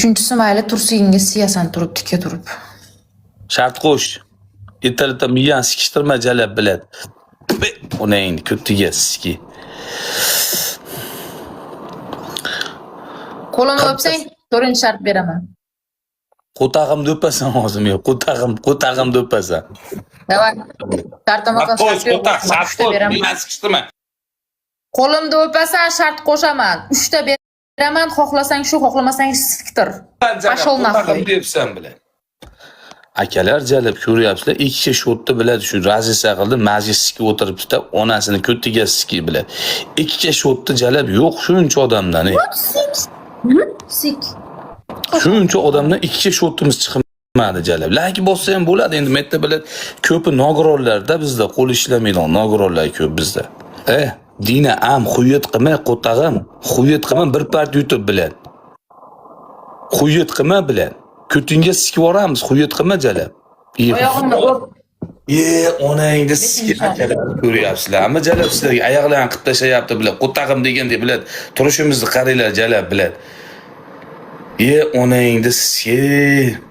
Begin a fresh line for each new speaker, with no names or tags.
Üçüncüsü mayli tursigingga siyasan turib, tikka turib.
Shart qo'sh. Ertalabda miyani sikishtirma jalab biladi. Uni endi ko'tiga siki.
Qo'limni o'psang, 4-shart beraman.
Qo'tag'imni o'pasan hozir yo'q. Qo'tag'imni o'pasan.
Davay. Shartnoma qilib
Shart beraman. Miyani sikishtirma.
Qo'limni o'pasan, shart qo'shaman. 3 ta beraman, xohlasang shu, xohlamasang fikr. Pashol nahvoy.
Debsan bilan. Akalar jalab ko'ryapsizlar, ikki shotni biladi, shu razisa qildi, majlisga o'tiribdi, onasini ko'tiga siki biladi. Ikki shotni jalab yo'q shuncha odamdan.
Sik.
Shuncha odamdan ikki shotimiz chiqmadi jalab. Laki bo'lsa ham bo'ladi, endi metta biladi, ko'pi nogironlarda bizda qo'l ishlamaydigan nogironlar ko'p bizda. Dina am xuyet qilmay qo'tag'im, xuyet qilmay bir part yutib biladi. Xuyet qilmay biladi. Ko'tingga sikib yoramiz, xuyet qilma jalab.
Oyog'imni o'p.
Onangni sikib akalar ko'ryapsizlar. Ammo jalab sizlarga oyoqlarni qilib tashlayapti biladi. Qo'tag'im deganda biladi. Turishimizni qaranglar jalab biladi. Onangni sikib